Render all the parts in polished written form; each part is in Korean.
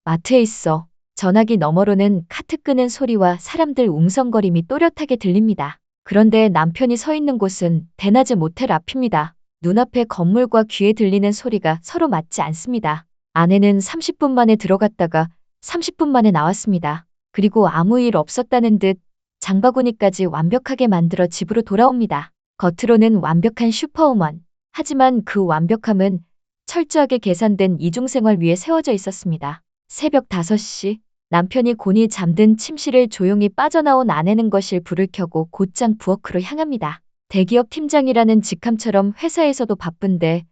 마트에 있어. 전화기 너머로는 카트 끄는 소리와 사람들 웅성거림이 또렷하게 들립니다. 그런데 남편이 서 있는 곳은 대낮의 모텔 앞입니다. 눈앞의 건물과 귀에 들리는 소리가 서로 맞지 않습니다. 아내는 30분 만에 들어갔다가 30분 만에 나왔습니다. 그리고 아무 일 없었다는 듯 장바구니까지 완벽하게 만들어 집으로 돌아옵니다. 겉으로는 완벽한 슈퍼우먼. 하지만 그 완벽함은 철저하게 계산된 이중생활 위에 세워져 있었습니다. 새벽 5시 남편이 곤히 잠든 침실을 조용히 빠져나온 아내는 거실 불을 켜고 곧장 부엌으로 향합니다. 대기업 팀장이라는 직함처럼 회사에서도 바쁜데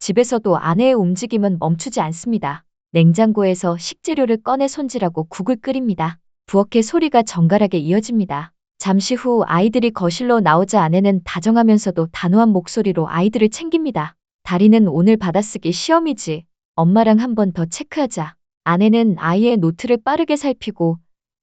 집에서도 아내의 움직임은 멈추지 않습니다. 냉장고에서 식재료를 꺼내 손질하고 국을 끓입니다. 부엌의 소리가 정갈하게 이어집니다. 잠시 후 아이들이 거실로 나오자 아내는 다정하면서도 단호한 목소리로 아이들을 챙깁니다. 다리는 오늘 받아쓰기 시험이지. 엄마랑 한 번 더 체크하자. 아내는 아이의 노트를 빠르게 살피고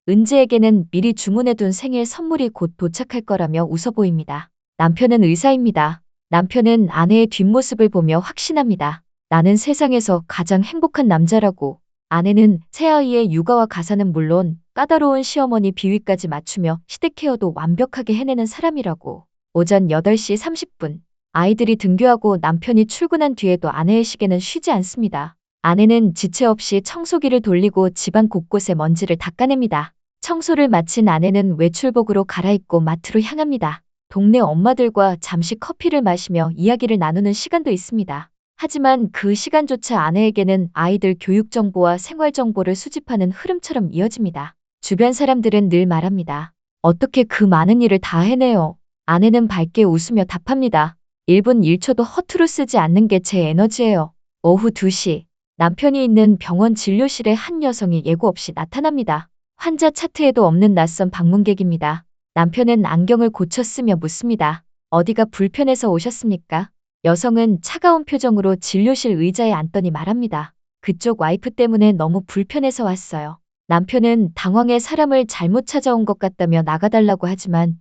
은재에게는 미리 주문해둔 생일 선물이 곧 도착할 거라며 웃어 보입니다. 남편은 의사입니다. 남편은 아내의 뒷모습을 보며 확신합니다. 나는 세상에서 가장 행복한 남자라고. 아내는 새아이의 육아와 가사는 물론 까다로운 시어머니 비위까지 맞추며 시댁 케어도 완벽하게 해내는 사람이라고. 오전 8시 30분. 아이들이 등교하고 남편이 출근한 뒤에도 아내의 시계는 쉬지 않습니다. 아내는 지체 없이 청소기를 돌리고 집안 곳곳의 먼지를 닦아냅니다. 청소를 마친 아내는 외출복으로 갈아입고 마트로 향합니다. 동네 엄마들과 잠시 커피를 마시며 이야기를 나누는 시간도 있습니다. 하지만 그 시간조차 아내에게는 아이들 교육 정보와 생활 정보를 수집하는 흐름처럼 이어집니다. 주변 사람들은 늘 말합니다. 어떻게 그 많은 일을 다 해내요? 아내는 밝게 웃으며 답합니다. 1분 1초도 허투루 쓰지 않는 게 제 에너지예요. 오후 2시. 남편이 있는 병원 진료실에 한 여성이 예고 없이 나타납니다. 환자 차트에도 없는 낯선 방문객입니다. 남편은 안경을 고쳐 쓰며 묻습니다. 어디가 불편해서 오셨습니까? 여성은 차가운 표정으로 진료실 의자에 앉더니 말합니다. 그쪽 와이프 때문에 너무 불편해서 왔어요. 남편은 당황해 사람을 잘못 찾아온 것 같다며 나가달라고 하지만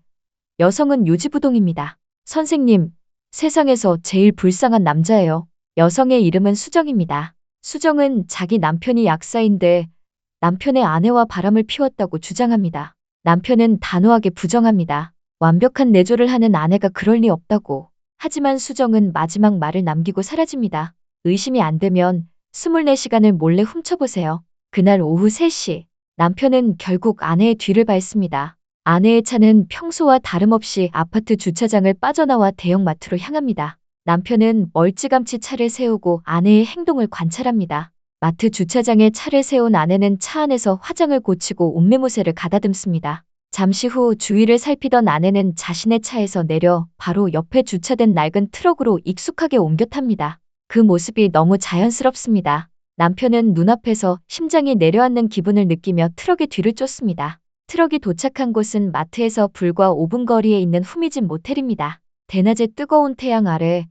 여성은 요지부동입니다. 선생님, 세상에서 제일 불쌍한 남자예요. 여성의 이름은 수정입니다. 수정은 자기 남편이 약사인데 남편의 아내와 바람을 피웠다고 주장합니다. 남편은 단호하게 부정합니다. 완벽한 내조를 하는 아내가 그럴 리 없다고. 하지만 수정은 마지막 말을 남기고 사라집니다. 의심이 안 되면 24시간을 몰래 훔쳐보세요. 그날 오후 3시, 남편은 결국 아내의 뒤를 밟습니다. 아내의 차는 평소와 다름없이 아파트 주차장을 빠져나와 대형마트로 향합니다. 남편은 멀찌감치 차를 세우고 아내의 행동을 관찰합니다. 마트 주차장에 차를 세운 아내는 차 안에서 화장을 고치고 옷매무새를 가다듬습니다. 잠시 후 주위를 살피던 아내는 자신의 차에서 내려 바로 옆에 주차된 낡은 트럭으로 익숙하게 옮겨 탑니다. 그 모습이 너무 자연스럽습니다. 남편은 눈앞에서 심장이 내려앉는 기분을 느끼며 트럭의 뒤를 쫓습니다. 트럭이 도착한 곳은 마트에서 불과 5분 거리에 있는 후미진 모텔입니다. 대낮의 뜨거운 태양 아래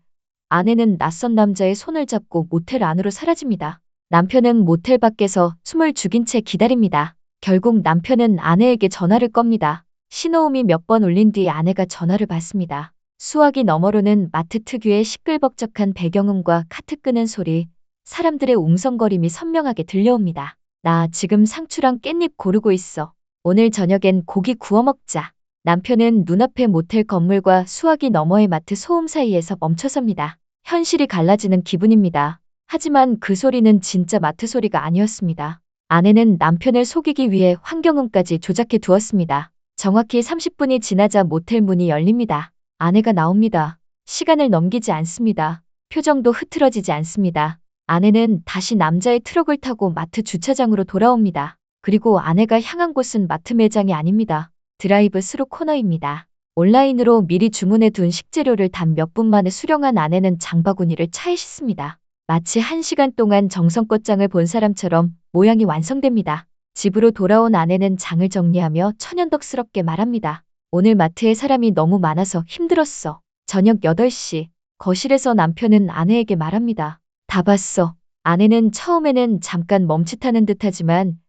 아내는 낯선 남자의 손을 잡고 모텔 안으로 사라집니다. 남편은 모텔 밖에서 숨을 죽인 채 기다립니다. 결국 남편은 아내에게 전화를 겁니다. 신호음이 몇 번 울린 뒤 아내가 전화를 받습니다. 수화기 너머로는 마트 특유의 시끌벅적한 배경음과 카트 끄는 소리, 사람들의 웅성거림이 선명하게 들려옵니다. 나 지금 상추랑 깻잎 고르고 있어. 오늘 저녁엔 고기 구워 먹자. 남편은 눈앞의 모텔 건물과 수화기 너머의 마트 소음 사이에서 멈춰섭니다. 현실이 갈라지는 기분입니다. 하지만 그 소리는 진짜 마트 소리가 아니었습니다. 아내는 남편을 속이기 위해 환경음까지 조작해 두었습니다. 정확히 30분이 지나자 모텔 문이 열립니다. 아내가 나옵니다. 시간을 넘기지 않습니다. 표정도 흐트러지지 않습니다. 아내는 다시 남자의 트럭을 타고 마트 주차장으로 돌아옵니다. 그리고 아내가 향한 곳은 마트 매장이 아닙니다. 드라이브 스루 코너입니다. 온라인으로 미리 주문해 둔 식재료를 단 몇 분 만에 수령한 아내는 장바구니를 차에 싣습니다. 마치 1시간 동안 정성껏 장을 본 사람처럼 모양이 완성됩니다. 집으로 돌아온 아내는 장을 정리하며 천연덕스럽게 말합니다. 오늘 마트에 사람이 너무 많아서 힘들었어. 저녁 8시, 거실에서 남편은 아내에게 말합니다. 다 봤어. 아내는 처음에는 잠깐 멈칫하는 듯하지만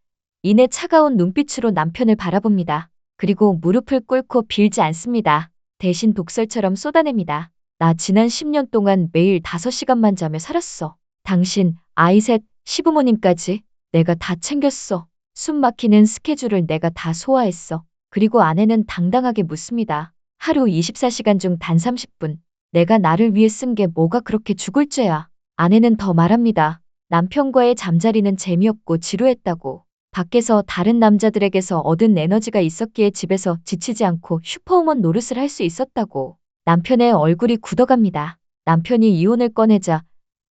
이내 차가운 눈빛으로 남편을 바라봅니다. 그리고 무릎을 꿇고 빌지 않습니다. 대신 독설처럼 쏟아냅니다. 나 지난 10년 동안 매일 5시간만 자며 살았어. 당신, 아이 셋, 시부모님까지. 내가 다 챙겼어. 숨 막히는 스케줄을 내가 다 소화했어. 그리고 아내는 당당하게 묻습니다. 하루 24시간 중 단 30분. 내가 나를 위해 쓴 게 뭐가 그렇게 죽을 죄야. 아내는 더 말합니다. 남편과의 잠자리는 재미없고 지루했다고. 밖에서 다른 남자들에게서 얻은 에너지가 있었기에 집에서 지치지 않고 슈퍼우먼 노릇을 할 수 있었다고. 남편의 얼굴이 굳어갑니다. 남편이 이혼을 꺼내자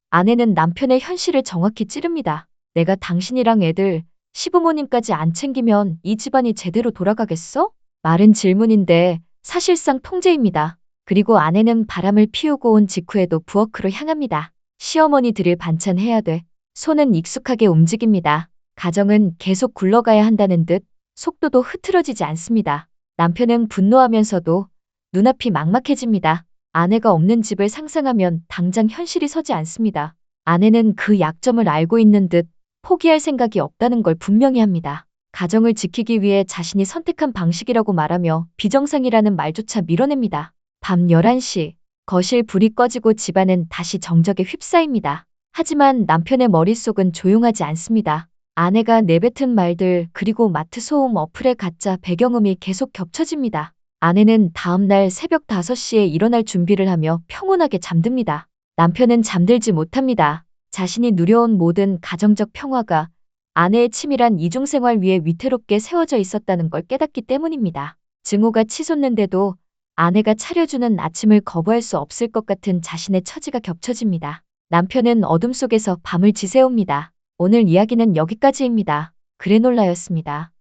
아내는 남편의 현실을 정확히 찌릅니다. 내가 당신이랑 애들, 시부모님까지 안 챙기면 이 집안이 제대로 돌아가겠어? 말은 질문인데 사실상 통제입니다. 그리고 아내는 바람을 피우고 온 직후에도 부엌으로 향합니다. 시어머니 드릴 반찬 해야 돼. 손은 익숙하게 움직입니다. 가정은 계속 굴러가야 한다는 듯 속도도 흐트러지지 않습니다. 남편은 분노하면서도 눈앞이 막막해집니다. 아내가 없는 집을 상상하면 당장 현실이 서지 않습니다. 아내는 그 약점을 알고 있는 듯 포기할 생각이 없다는 걸 분명히 합니다. 가정을 지키기 위해 자신이 선택한 방식이라고 말하며 비정상이라는 말조차 밀어냅니다. 밤 11시, 거실 불이 꺼지고 집안은 다시 정적에 휩싸입니다. 하지만 남편의 머릿속은 조용하지 않습니다. 아내가 내뱉은 말들 그리고 마트 소음 어플의 가짜 배경음이 계속 겹쳐집니다. 아내는 다음날 새벽 5시에 일어날 준비를 하며 평온하게 잠듭니다. 남편은 잠들지 못합니다. 자신이 누려온 모든 가정적 평화가 아내의 치밀한 이중생활 위에 위태롭게 세워져 있었다는 걸 깨닫기 때문입니다. 증오가 치솟는데도 아내가 차려주는 아침을 거부할 수 없을 것 같은 자신의 처지가 겹쳐집니다. 남편은 어둠 속에서 밤을 지새웁니다. 오늘 이야기는 여기까지입니다. 그래놀라였습니다.